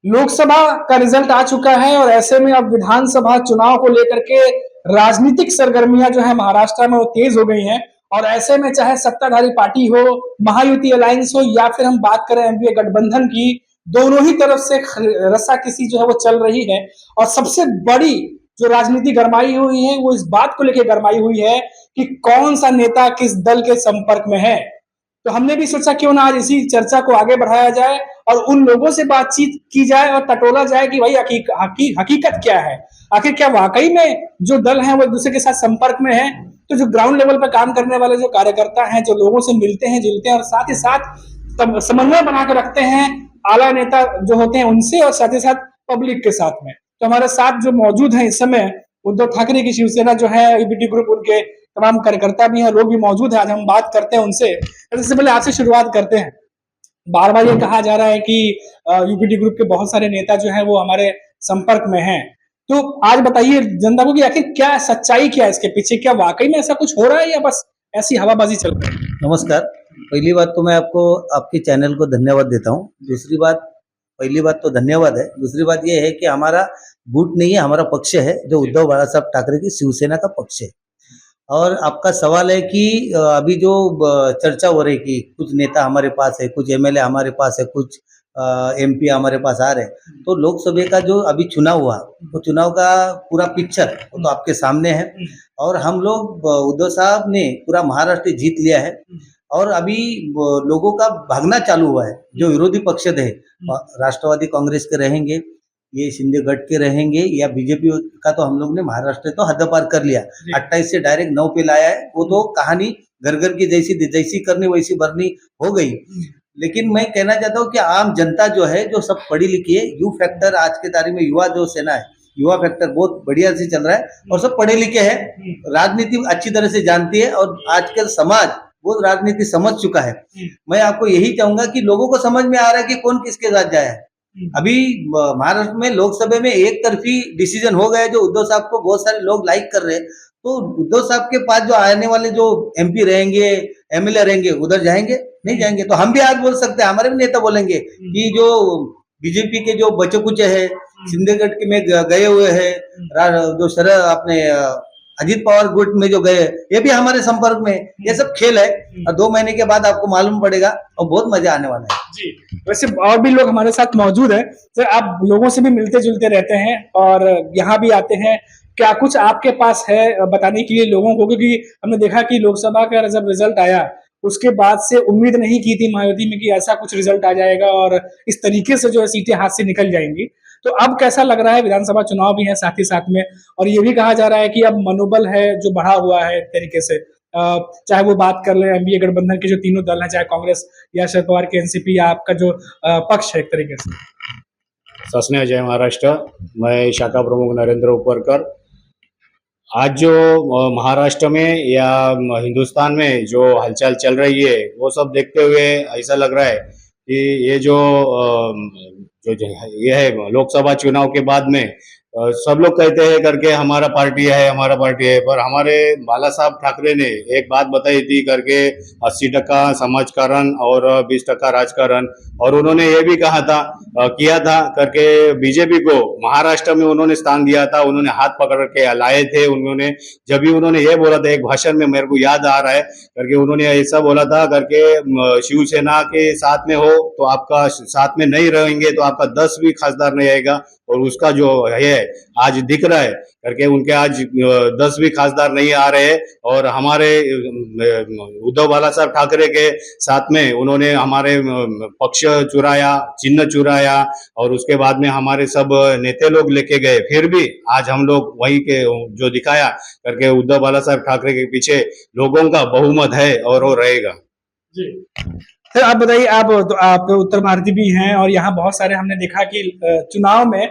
लोकसभा का रिजल्ट आ चुका है और ऐसे में अब विधानसभा चुनाव को लेकर के राजनीतिक सरगर्मियां जो है महाराष्ट्र में वो तेज हो गई हैं। और ऐसे में चाहे सत्ताधारी पार्टी हो, महायुति अलायंस हो, या फिर हम बात करें एनडीए गठबंधन की, दोनों ही तरफ से रस्साकसी जो है वो चल रही है। और सबसे बड़ी जो राजनीति गरमाई हुई है वो इस बात को लेकर गरमाई हुई है कि कौन सा नेता किस दल के संपर्क में है। तो हमने भी सोचा क्यों ना आज इसी चर्चा को आगे बढ़ाया जाए और उन लोगों से बातचीत की जाए और टटोला जाए कि भाई हकीकत क्या है। आखिर क्या वाकई में जो दल है वो एक दूसरे के साथ संपर्क में है। तो जो ग्राउंड लेवल पर काम करने वाले जो कार्यकर्ता हैं, जो लोगों से मिलते हैं जुलते हैं और साथ ही साथ समन्वय बना के रखते हैं आला नेता जो होते हैं उनसे और साथ ही साथ पब्लिक के साथ में। तो हमारे साथ जो मौजूद हैं इस समय उद्धव ठाकरे की शिवसेना जो है ईबीटी ग्रुप, उनके तमाम कार्यकर्ता भी हैं, लोग भी मौजूद हैं। आज हम बात करते हैं उनसे। सबसे पहले आपसे शुरुआत करते हैं। बार बार ये कहा जा रहा है कि यूपीटी ग्रुप के बहुत सारे नेता जो हैं वो हमारे संपर्क में हैं। तो आज बताइए जनता को कि आखिर क्या सच्चाई, क्या है इसके पीछे, क्या वाकई में ऐसा कुछ हो रहा है या बस ऐसी हवाबाजी चल रही है। नमस्कार। पहली बात तो मैं आपको आपके चैनल को धन्यवाद देता हूँ। पहली बात तो धन्यवाद है। दूसरी बात ये है कि हमारा गुट नहीं है, हमारा पक्ष है, जो उद्धव बाला साहब ठाकरे की शिवसेना का पक्ष है। और आपका सवाल है कि अभी जो चर्चा हो रही कि कुछ नेता हमारे पास है, कुछ एमएलए हमारे पास है, कुछ एमपी हमारे पास आ रहे हैं, तो लोकसभा का जो अभी चुनाव हुआ वो चुनाव का पूरा पिक्चर वो तो आपके सामने है। और हम लोग उद्धव साहब ने पूरा महाराष्ट्र जीत लिया है और अभी लोगों का भागना चालू हुआ है। जो विरोधी पक्ष थे, राष्ट्रवादी कांग्रेस के रहेंगे, ये शिंदे गढ़ के रहेंगे या बीजेपी का, तो हम लोग ने महाराष्ट्र तो हद पार कर लिया। 28 से डायरेक्ट 9 पे लाया है। वो तो कहानी घर घर की जैसी करनी वैसी भरनी हो गई। लेकिन मैं कहना चाहता हूँ कि आम जनता जो है, जो सब पढ़ी लिखी है, यू फैक्टर आज के तारीख में युवा जो सेना है, युवा फैक्टर बहुत बढ़िया से चल रहा है और सब पढ़े लिखे हैं, राजनीति अच्छी तरह से जानती है और आजकल समाज वो राजनीति समझ चुका है। मैं आपको यही चाहूंगा कि लोगों को समझ में आ रहा है कि कौन किसके साथ जाए। अभी महाराष्ट्र में लोकसभा में एक तरफी डिसीजन हो गया, जो उद्धव साहब को बहुत सारे लोग लाइक कर रहे हैं। तो उद्धव साहब के पास जो आने वाले जो एमपी रहेंगे, एमएलए रहेंगे, उधर जाएंगे नहीं जाएंगे। तो हम भी आज बोल सकते हैं, हमारे भी नेता बोलेंगे कि जो बीजेपी के जो बच्चे कुछ है, सिंधेगढ़ में गए हुए हैं, जो शरद अपने अजीत पवार गुट में जो गए, ये भी हमारे संपर्क में। ये सब खेल है और 2 महीने के बाद आपको मालूम पड़ेगा और बहुत मजा आने वाला है जी। वैसे और भी लोग हमारे साथ मौजूद हैं, तो आप लोगों से भी मिलते जुलते रहते हैं और यहाँ भी आते हैं। क्या कुछ आपके पास है बताने के लिए लोगों को, क्योंकि हमने देखा कि लोकसभा का जब रिजल्ट आया उसके बाद से उम्मीद नहीं की थी मायावती में कि ऐसा कुछ रिजल्ट आ जाएगा और इस तरीके से जो है सीटें हाथ से निकल जाएंगी। तो अब कैसा लग रहा है? विधानसभा चुनाव भी है साथ ही साथ में, और ये भी कहा जा रहा है कि अब मनोबल है जो बढ़ा हुआ है एक तरीके से। चाहे वो बात कर ले एनडीए गठबंधन के जो तीनों दल हैं, चाहे कांग्रेस या शरद पवार की एनसीपी या आपका जो पक्ष है एक तरीके से। सस्नेह जय महाराष्ट्र। मैं शाखा प्रमुख नरेंद्र उपरकर। आज जो महाराष्ट्र में या हिंदुस्तान में जो हलचल चल रही है वो सब देखते हुए ऐसा लग रहा है कि ये जो ये है लोकसभा चुनाव के बाद में सब लोग कहते हैं करके हमारा पार्टी है, पर हमारे बाला साहब ठाकरे ने एक बात बताई थी करके 80% समाजकारण और 20% राजकारण। और उन्होंने ये भी कहा था किया था करके बीजेपी को महाराष्ट्र में उन्होंने स्थान दिया था। उन्होंने हाथ पकड़ के लाए थे। उन्होंने जब भी उन्होंने ये बोला था एक भाषण में, मेरे को याद आ रहा है करके, उन्होंने ऐसा बोला था करके शिवसेना के साथ में हो तो आपका साथ में नहीं रहेंगे तो आपका 10 भी खासदार नहीं आएगा। और उसका जो है आज दिख रहा है करके, उनके आज 10 भी खासदार नहीं आ रहे। और हमारे उद्धव बाला साहब ठाकरे के साथ में उन्होंने हमारे पक्ष चुराया, चिन्ह चुराया और उसके बाद में हमारे सब नेता लोग लेके गए। फिर भी आज हम लोग वही के जो दिखाया करके, उद्धव बाला साहब ठाकरे के पीछे लोगों का बहुमत है और वो रहेगा। जी सर, आप बताइए, आप उत्तर भारतीय भी हैं और यहाँ बहुत सारे हमने देखा कि चुनाव में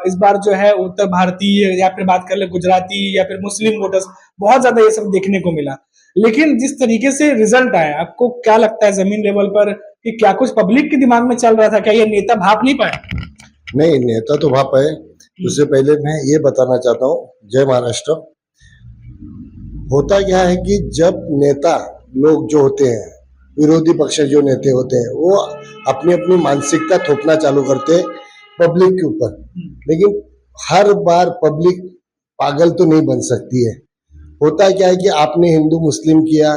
इस बार जो है उत्तर भारतीय या फिर बात कर ले गुजराती या फिर मुस्लिम वोटर्स बहुत ज्यादा ये सब देखने को मिला। लेकिन जिस तरीके से रिजल्ट आया, आपको क्या लगता है जमीन लेवल पर कि क्या कुछ पब्लिक के दिमाग में चल रहा था? क्या ये नेता भाप नहीं पाए? नहीं, नेता तो भाप है। उससे पहले मैं ये बताना चाहता हूँ, जय महाराष्ट्र। होता क्या है कि जब नेता लोग जो होते हैं, विरोधी पक्ष जो नेता होते हैं, वो अपनी अपनी मानसिकता थोपना चालू करते हैं पब्लिक के ऊपर, लेकिन हर बार पब्लिक पागल तो नहीं बन सकती है। होता क्या है कि आपने हिंदू मुस्लिम किया,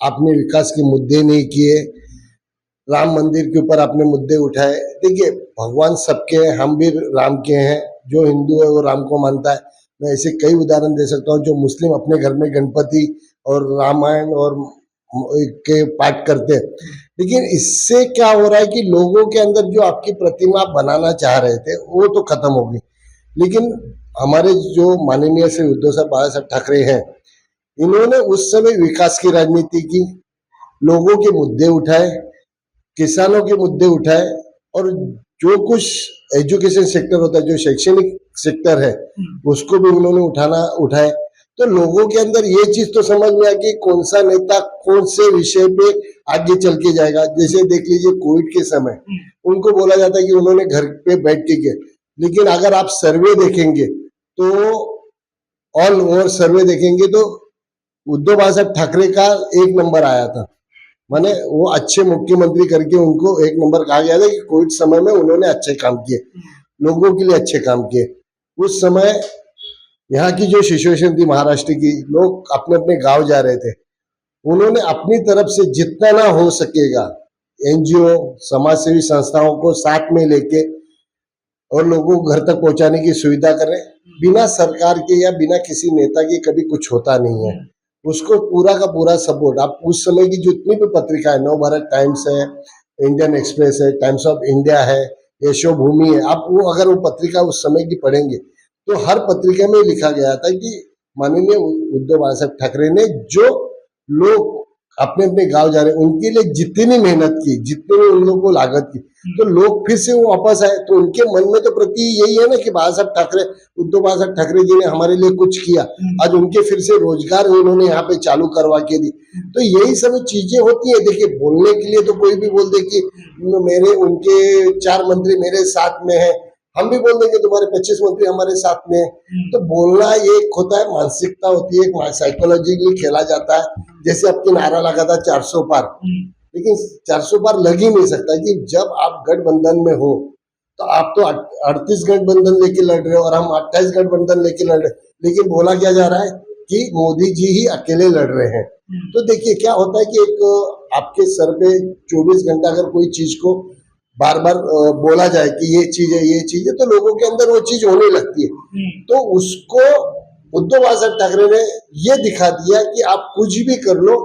आपने विकास के मुद्दे नहीं किए, राम मंदिर के ऊपर आपने मुद्दे उठाए। देखिए, भगवान सबके हैं, हम भी राम के हैं, जो हिंदू है वो राम को मानता है। मैं ऐसे कई उदाहरण दे सकता हूँ। जो मुस्लिम अपने घर में गणपति और रामायण और के पाठ करते हैं, लेकिन इससे क्या हो रहा है कि लोगों के अंदर जो आपकी प्रतिमा बनाना चाह रहे थे वो तो खत्म हो गई। लेकिन हमारे जो माननीय श्री उद्धव साहब बाला साहब ठाकरे हैं, इन्होंने उस समय विकास की राजनीति की, लोगों के मुद्दे उठाए, किसानों के मुद्दे उठाए, और जो कुछ एजुकेशन सेक्टर होता है, जो शैक्षणिक सेक्टर है, उसको भी उन्होंने उठाए। तो लोगों के अंदर ये चीज तो समझ में आ कि कौन सा नेता कौन से विषय पे आगे चल के जाएगा। जैसे देख लीजिए, कोविड के समय उनको बोला जाता है कि उन्होंने घर पे बैठ के किया, लेकिन अगर आप सर्वे देखेंगे तो ऑल ओवर सर्वे देखेंगे तो उद्धव बाला साहब ठाकरे का 1 नंबर आया था। माने वो अच्छे मुख्यमंत्री करके उनको 1 नंबर कहा गया था कि कोविड समय में उन्होंने अच्छे काम किए, लोगों के लिए अच्छे काम किए। उस समय यहाँ की जो सिचुएशन थी महाराष्ट्र की, लोग अपने अपने गांव जा रहे थे, उन्होंने अपनी तरफ से जितना ना हो सकेगा एनजीओ समाज सेवी संस्थाओं को साथ में लेके और लोगों को घर तक पहुंचाने की सुविधा करें। बिना सरकार के या बिना किसी नेता के कभी कुछ होता नहीं है। उसको पूरा का पूरा सपोर्ट, आप उस समय की जितनी भी पत्रिका है, नवभारत टाइम्स है, इंडियन एक्सप्रेस है, टाइम्स ऑफ इंडिया है, यशोभूमि है, आप वो अगर वो पत्रिका उस समय की पढ़ेंगे तो हर पत्रिका में लिखा गया था कि माननीय उद्धव बाला साहब ठाकरे ने जो लोग अपने अपने गांव जा रहे हैं उनके लिए जितनी मेहनत की, जितनी उन लोगों को लागत की, तो लोग फिर से वो वापस आए। तो उनके मन में तो प्रति यही है ना कि बाला साहब ठाकरे, उद्धव बाला साहब ठाकरे जी ने हमारे लिए कुछ किया, आज उनके फिर से रोजगार उन्होंने यहाँ पे चालू करवा के दी। तो यही सब चीजें होती है। देखिए, बोलने के लिए तो कोई भी बोल दे कि मेरे उनके 4 मंत्री मेरे साथ में है, हम भी बोल देंगे तुम्हारे 25 मंत्री हमारे साथ में है। तो बोलना एक होता है, मानसिकता होती है, साइकोलॉजिकली खेला जाता है। जैसे आपकी नारा लगा था 400 पार, लेकिन 400 पार लग ही नहीं सकता कि जब आप गठबंधन में हो। तो आप तो 38 गठबंधन लेके लड़ रहे हो और हम 28 गठबंधन लेके लड़ रहे, लेकिन बोला क्या जा रहा है कि मोदी जी ही अकेले लड़ रहे हैं। तो देखिए क्या होता है कि एक आपके सर पे 24 घंटा अगर कोई चीज को बार बार बोला जाए कि ये चीज है, ये चीज है, तो लोगों के अंदर वो चीज होने लगती है। तो उसको उद्धव बाला साहब ठाकरे ने ये दिखा दिया कि आप कुछ भी कर लो,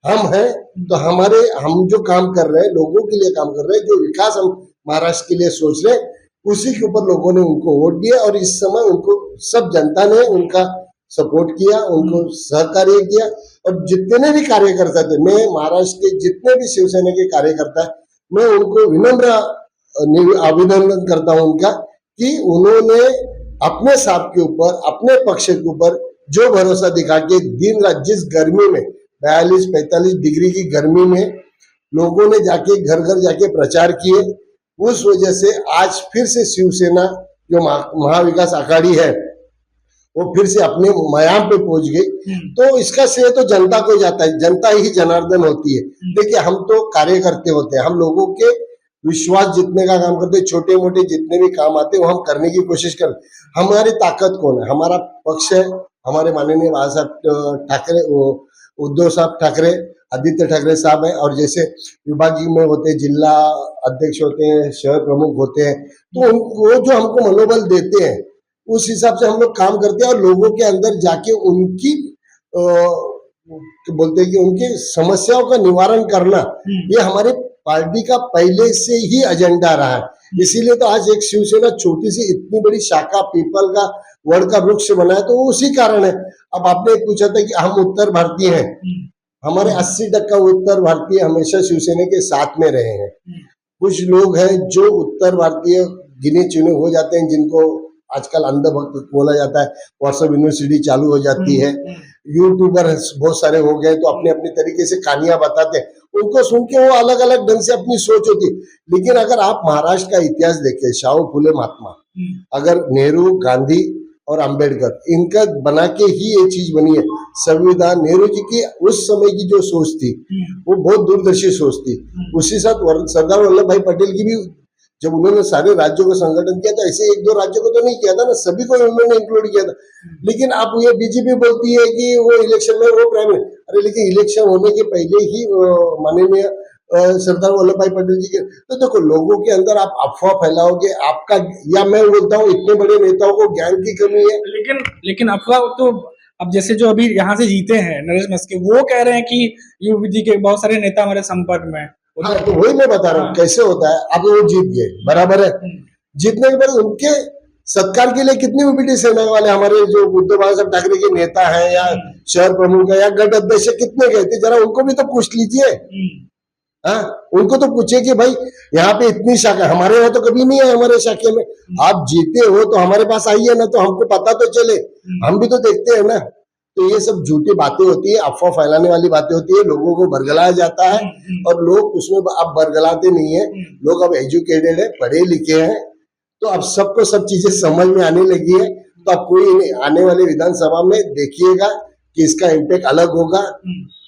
हम हैं। तो हम जो काम कर रहे हैं, लोगों के लिए काम कर रहे हैं, जो विकास हम महाराष्ट्र के लिए सोच रहे हैं, उसी के ऊपर लोगों ने उनको वोट दिया। और इस समय उनको सब जनता ने उनका सपोर्ट किया, उनको सहकार्य किया। और जितने भी कार्यकर्ता थे, मैं महाराष्ट्र के जितने भी शिवसेना के कार्यकर्ता है, मैं उनको विनम्र अभिनंदन करता हूं उनका कि उन्होंने अपने साहब के ऊपर, अपने पक्ष के ऊपर जो भरोसा दिखा के दिन रात, जिस गर्मी में 42-45 डिग्री की गर्मी में लोगों ने जाके घर घर जाके प्रचार किए, उस वजह से आज फिर से शिवसेना जो महाविकास आघाड़ी है वो फिर से अपने मयाम पे पहुंच गई। तो इसका श्रेय तो जनता को जाता है, जनता ही जनार्दन होती है। देखिए, हम तो कार्यकर्ते होते हैं, हम लोगों के विश्वास जीतने का काम करते हैं। छोटे मोटे जितने भी काम आते हैं वो हम करने की कोशिश करते। हमारी ताकत कौन है? हमारा पक्ष है, हमारे माननीय बाला साहब ठाकरे, उद्धव साहब ठाकरे, आदित्य ठाकरे साहब है। और जैसे विभागीय में होते हैं, जिला अध्यक्ष होते हैं, शहर प्रमुख होते हैं, तो वो जो हमको मनोबल देते हैं उस हिसाब से हम लोग काम करते हैं। और लोगों के अंदर जाके उनकी बोलते हैं कि उनकी समस्याओं का निवारण करना, ये हमारे पार्टी का पहले से ही एजेंडा रहा है। इसीलिए तो आज एक शिवसेना छोटी सी इतनी बड़ी शाखा पीपल का वड़ का वृक्ष बना है, तो वो उसी कारण है। अब आपने पूछा था कि हम उत्तर भारतीय हैं, हमारे 80% उत्तर भारतीय हमेशा शिवसेना के साथ में रहे हैं। कुछ लोग हैं जो उत्तर भारतीय गिने चुने हो जाते हैं, जिनको आजकल अंधभक्त बोला जाता है, व्हाट्सएप यूनिवर्सिटी चालू हो जाती है, यूट्यूबर बहुत सारे हो गए, तो अपने अपने तरीके से कहानियां बताते हैं, उनको सुन के वो अलग अलग ढंग से अपनी सोच होती है। लेकिन अगर आप महाराष्ट्र का इतिहास देखें, शाहू फुले महात्मा, अगर नेहरू, गांधी और अंबेडकर, इनका बना के ही ये चीज बनी है संविधान। नेहरू जी की उस समय की जो सोच थी वो बहुत दूरदर्शी सोच थी। उसी साथ सरदार वल्लभ भाई पटेल की भी जब उन्होंने सारे राज्यों को संगठन किया तो ऐसे एक दो राज्यों को तो नहीं किया था ना, सभी को उन्होंने इंक्लूड किया था। लेकिन आप ये बीजेपी बोलती है कि वो इलेक्शन में वो प्राइम, अरे लेकिन इलेक्शन होने के पहले ही माननीय सरदार वल्लभ भाई पटेल जी के, तो देखो लोगों के अंदर आप अफवाह फैलाओगे आपका, या मैं बोलता हूँ इतने बड़े नेताओं को ज्ञान की कमी है। लेकिन अफवाह तो अब जैसे जो अभी यहाँ से जीते हैं नरेश मस्के, वो कह रहे हैं कि यूपीडी के बहुत सारे नेता हमारे संपर्क में हैं। हाँ, तो वही मैं बता रहा हूँ कैसे होता है। आप वो जीत गए, बराबर है, जीतने के बाद उनके सत्कार के लिए कितनी यूपीडी सेना वाले हमारे जो उद्धव बाला साहब ठाकरे के नेता हैं या शहर प्रमुख है या गढ़ अध्यक्ष कितने गए थे, जरा उनको भी तो पूछ लीजिए। हाँ, उनको तो पूछे कि भाई यहाँ पे इतनी शाखा, हमारे यहाँ तो कभी नहीं है, हमारे शाखे में आप जीते हो तो हमारे पास आइए ना, तो हमको पता तो चले, हम भी तो देखते हैं ना। तो ये सब झूठी बातें होती है, अफवाह फैलाने वाली बातें होती है, लोगों को बरगलाया जाता है और लोग उसमें अब बरगलाते नहीं है। लोग अब एजुकेटेड है, पढ़े लिखे हैं, तो अब सबको सब चीजें समझ में आने लगी है। तो अब कोई आने वाले विधानसभा में देखिएगा कि इसका इम्पैक्ट अलग होगा।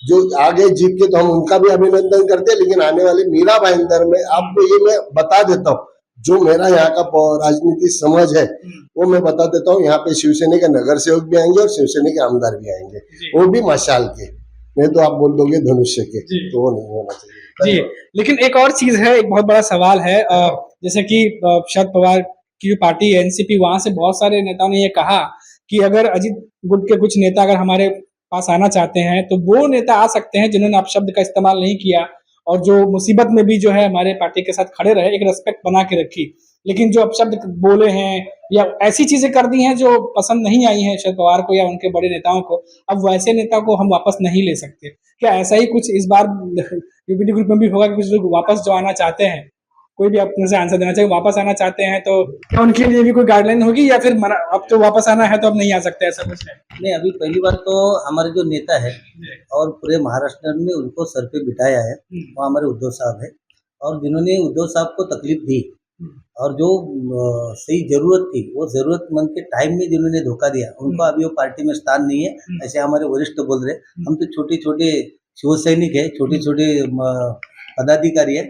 जो आगे जीत के तो हम उनका भी अभिनंदन करते हैं, लेकिन आने वाले मीरा भाईंदर में आपको ये मैं बता देता हूँ, जो मेरा यहाँ का राजनीति समझ है वो मैं बता देता हूँ। यहाँ पे शिवसेना के नगर सेवक भी आएंगे और शिवसेना के आमदार भी आएंगे, वो भी मशाल के, नहीं तो आप बोल दोगे धनुष्य के, तो वो नहीं होना चाहिए जी। लेकिन एक और चीज है, एक बहुत बड़ा सवाल है, जैसे कि शरद पवार की जो पार्टी है एनसीपी, वहां से बहुत सारे नेताओं ने ये कहा कि अगर अजीत गुट के कुछ नेता अगर हमारे पास आना चाहते हैं तो वो नेता आ सकते हैं जिन्होंने आप शब्द का इस्तेमाल नहीं किया और जो मुसीबत में भी जो है हमारे पार्टी के साथ खड़े रहे, एक रेस्पेक्ट बना के रखी। लेकिन जो अपशब्द बोले हैं या ऐसी चीजें कर दी हैं जो पसंद नहीं आई हैं शरद पवार को या उनके बड़े नेताओं को, अब वैसे नेता को हम वापस नहीं ले सकते। क्या ऐसा ही कुछ इस बार यूपीडी ग्रुप में भी होगा कि कुछ लोग वापस जो आना चाहते हैं, कोई भी अपने से आंसर देना चाहिए, वापस आना चाहते हैं तो क्या उनके लिए भी कोई गाइडलाइन होगी या फिर अब तो वापस आना है तो अब नहीं आ सकते, ऐसा कुछ है? नहीं, अभी पहली बार तो हमारे जो नेता है और पूरे महाराष्ट्र में उनको सर पे बिठाया है वो हमारे उद्धव साहब है, और जिन्होंने उद्धव साहब को तकलीफ दी और जो सही जरूरत थी वो जरूरतमंद के टाइम में जिन्होंने धोखा दिया, उनको अभी वो पार्टी में स्थान नहीं है, ऐसे हमारे वरिष्ठ बोल रहे। हम तो छोटे छोटे शिवसैनिक है, छोटे छोटे पदाधिकारी है,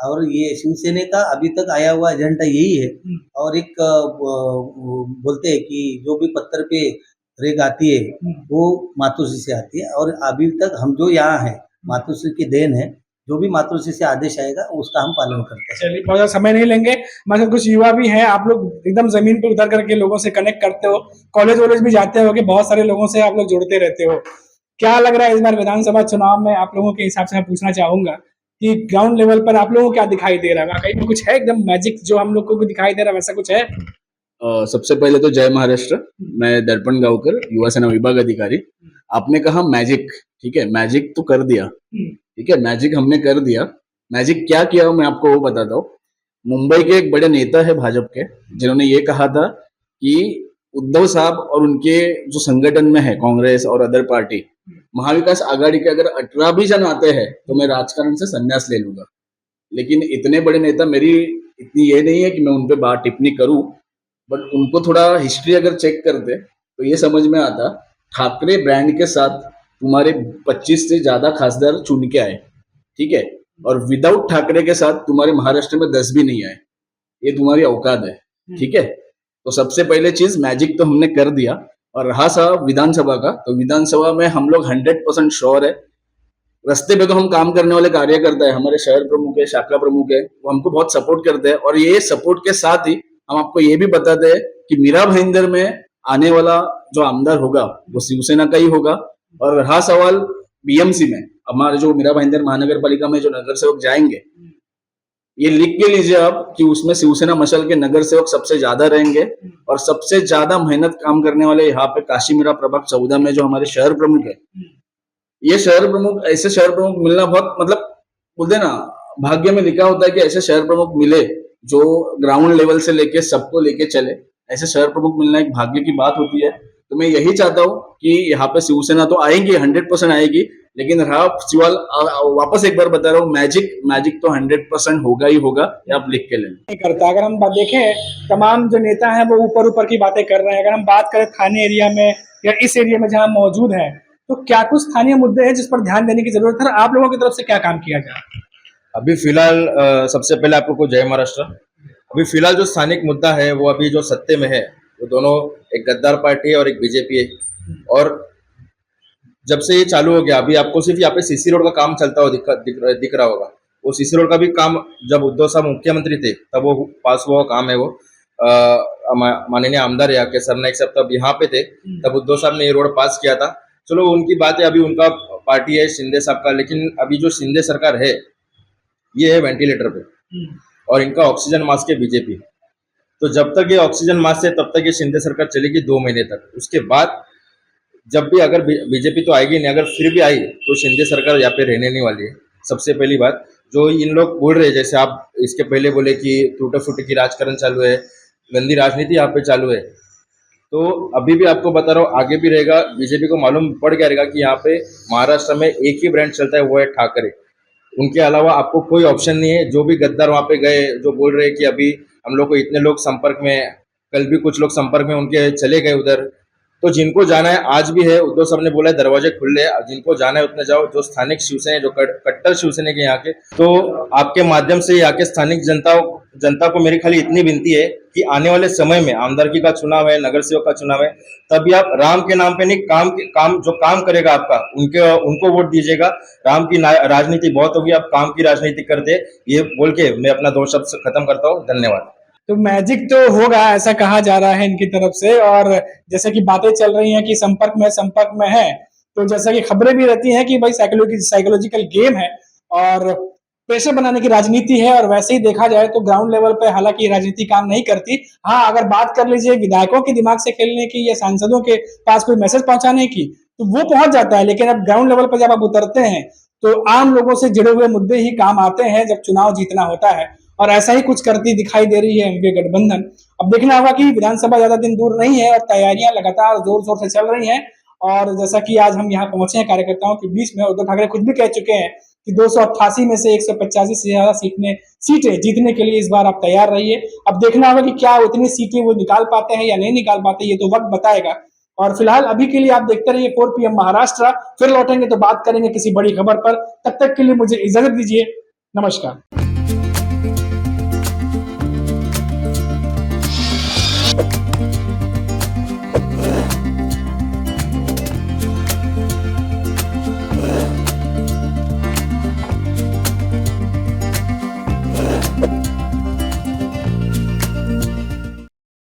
और ये शिवसेना का अभी तक आया हुआ एजेंडा यही है। और एक बोलते हैं कि जो भी पत्थर पे रेग आती है वो मातोश्री से आती है, और अभी तक हम जो यहाँ है मातोश्री की देन है, जो भी मातोश्री से आदेश आएगा उसका हम पालन करते हैं। चलिए, बहुत ज़्यादा समय नहीं लेंगे। मतलब कुछ युवा भी हैं, आप लोग एकदम जमीन पे उतर करके लोगों से कनेक्ट करते हो, कॉलेज वॉलेज भी जाते हो कि बहुत सारे लोगों से आप लोग जुड़ते रहते हो। क्या लग रहा है इस बार विधानसभा चुनाव में आप लोगों के हिसाब से मैं पूछना चाहूंगा कि ग्राउंड लेवल पर आप लोगों को क्या दिखाई दे रहा है? वाकई में कुछ है एकदम मैजिक जो हम लोग को दिखाई दे रहा है, वैसा कुछ है? सबसे पहले तो जय महाराष्ट्र। मैं दर्पण गांवकर, युवा सेना विभाग अधिकारी। आपने कहा मैजिक, ठीक है, मैजिक तो कर दिया, ठीक है, मैजिक हमने कर दिया। मैजिक क्या किया मैं आपको वो बताता हूँ। मुंबई के एक बड़े नेता है भाजपा के, जिन्होंने ये कहा था कि उद्धव साहब और उनके जो संगठन में है कांग्रेस और अदर पार्टी, महाविकास आघाड़ी के अगर 18 भी जन आते हैं तो मैं राजकारण से संन्यास ले लूंगा। लेकिन इतने बड़े नेता, मेरी इतनी ये नहीं है कि मैं उन पे बात टिप्पणी करूं, बट उनको थोड़ा हिस्ट्री अगर चेक करते तो ये समझ में आता, ठाकरे ब्रांड के साथ तुम्हारे 25 से ज्यादा खासदार चुन के आए, ठीक है, और विदाउट ठाकरे के साथ तुम्हारे महाराष्ट्र में 10 भी नहीं आए। ये तुम्हारी औकात है, ठीक है। तो सबसे पहले चीज मैजिक तो हमने कर दिया। और रहा सा विधानसभा का, तो विधानसभा में हम लोग 100% श्योर है। रस्ते पे तो हम काम करने वाले कार्यकर्ता है, हमारे शहर प्रमुख है, शाखा प्रमुख है, वो हमको बहुत सपोर्ट करते हैं। और ये सपोर्ट के साथ ही हम आपको ये भी बताते हैं कि मीरा भाईंदर में आने वाला जो आमदार होगा वो शिवसेना का ही होगा। और रहा सवाल बीएमसी में, हमारे जो मीरा भाईंदर महानगर पालिका में जो नगर सेवक जाएंगे, ये लिख के लीजिए आप कि उसमें शिवसेना मशाल के नगर सेवक सबसे ज्यादा रहेंगे। और सबसे ज्यादा मेहनत काम करने वाले यहाँ पे काशी मीरा प्रभाग 14 में जो हमारे शहर प्रमुख है, ये शहर प्रमुख, ऐसे शहर प्रमुख मिलना बहुत, मतलब बोलते ना, भाग्य में लिखा होता है कि ऐसे शहर प्रमुख मिले जो ग्राउंड लेवल से लेके सबको लेके चले। ऐसे शहर प्रमुख मिलना एक भाग्य की बात होती है। तो मैं यही चाहता हूँ कि यहाँ पे शिवसेना तो आएगी, 100% आएगी, लेकिन रहा सवाल, वापस एक बार बता रहा हूँ, मैजिक तो 100% होगा ही होगा, ये आप लिख के लें। नहीं करता। अगर हम देखें, तमाम जो नेता हैं वो ऊपर की बातें कर रहे हैं। अगर हम बात करें थाने एरिया में या इस एरिया में जहाँ मौजूद है, तो क्या कुछ स्थानीय मुद्दे हैं जिस पर ध्यान देने की जरूरत है? आप लोगों की तरफ से क्या काम किया जाए? अभी फिलहाल सबसे पहले आपको जय महाराष्ट्र। अभी फिलहाल जो स्थानिक मुद्दा है वो अभी जो सत्ते में है वो दोनों, एक गद्दार पार्टी है और एक बीजेपी है। और जब से ये चालू हो गया, अभी आपको सिर्फ यहाँ पे सीसी रोड का काम चलता हुआ दिख रहा होगा। वो सीसी रोड का भी काम जब उद्धव साहब मुख्यमंत्री थे तब वो पास हुआ काम है। वो माननीय आमदार यहाँ के सरनाईक साहब तब यहाँ पे थे, तब उद्धव साहब ने ये रोड पास किया था। चलो उनकी बात है, अभी उनका पार्टी है शिंदे साहब का, लेकिन अभी जो शिंदे सरकार है ये है वेंटिलेटर पे और इनका ऑक्सीजन मास्क है बीजेपी। तो जब तक ये ऑक्सीजन मास्क है तब तक ये शिंदे सरकार चलेगी 2 महीने तक। उसके बाद जब भी अगर बीजेपी तो आएगी नहीं, अगर फिर भी आई तो शिंदे सरकार यहाँ पे रहने नहीं वाली है। सबसे पहली बात जो इन लोग बोल रहे हैं, जैसे आप इसके पहले बोले कि टूटे फूटे की राजकारण चालू है, गंदी राजनीति यहाँ पे चालू है, तो अभी भी आपको बता रहा हूँ आगे भी रहेगा। बीजेपी को मालूम पड़ गया रहेगा कि यहाँ पे महाराष्ट्र में एक ही ब्रांड चलता है, वो है ठाकरे। उनके अलावा आपको कोई ऑप्शन नहीं है। जो भी गद्दार वहाँ पे गए, जो बोल रहे हैं कि अभी हम लोग को इतने लोग संपर्क में, कल भी कुछ लोग संपर्क में उनके चले गए उधर, तो जिनको जाना है आज भी है, उद्धव साहब ने बोला है दरवाजे खुले हैं, जिनको जाना है उतने जाओ। जो स्थानिक शिवसेना, जो कट्टर शिवसेना के यहाँ के, तो आपके माध्यम से यहाँ के स्थानिक जनता को मेरी खाली इतनी विनती है कि आने वाले समय में आमदारकी का चुनाव है, नगर सेवक का चुनाव है, तभी आप राम के नाम पे नहीं, काम जो काम करेगा आपका उनको वोट दीजिएगा। राम की राजनीति बहुत होगी, आप काम की राजनीति करते। ये बोल के मैं अपना 2 शब्द खत्म करता हूँ। धन्यवाद। तो मैजिक तो होगा ऐसा कहा जा रहा है इनकी तरफ से, और जैसे कि बातें चल रही हैं कि संपर्क में है, तो जैसा कि खबरें भी रहती हैं कि भाई साइकोलॉजिकल गेम है और प्रेशर बनाने की राजनीति है। और वैसे ही देखा जाए तो ग्राउंड लेवल पे हालांकि राजनीति काम नहीं करती। हाँ, अगर बात कर लीजिए विधायकों के दिमाग से खेलने की या सांसदों के पास कोई मैसेज पहुंचाने की, तो वो पहुंच जाता है। लेकिन अब ग्राउंड लेवल पर जब आप उतरते हैं तो आम लोगों से जुड़े हुए मुद्दे ही काम आते हैं जब चुनाव जीतना होता है। और ऐसा ही कुछ करती दिखाई दे रही है एनडीए गठबंधन। अब देखना होगा कि विधानसभा ज्यादा दिन दूर नहीं है और तैयारियां लगातार जोर शोर से चल रही हैं। और जैसा कि आज हम यहाँ पहुंचे हैं कार्यकर्ताओं के बीच में, उद्धव ठाकरे खुद भी कह चुके हैं कि 288 में से 185 से ज्यादा सीटें जीतने के लिए इस बार आप तैयार रहिए। अब देखना होगा कि क्या उतनी सीटें वो निकाल पाते हैं या नहीं निकाल पाते, ये तो वक्त बताएगा। और फिलहाल अभी के लिए आप देखते रहिए 4 PM महाराष्ट्र। फिर लौटेंगे तो बात करेंगे किसी बड़ी खबर पर। तब तक के लिए मुझे इजाजत दीजिए। नमस्कार।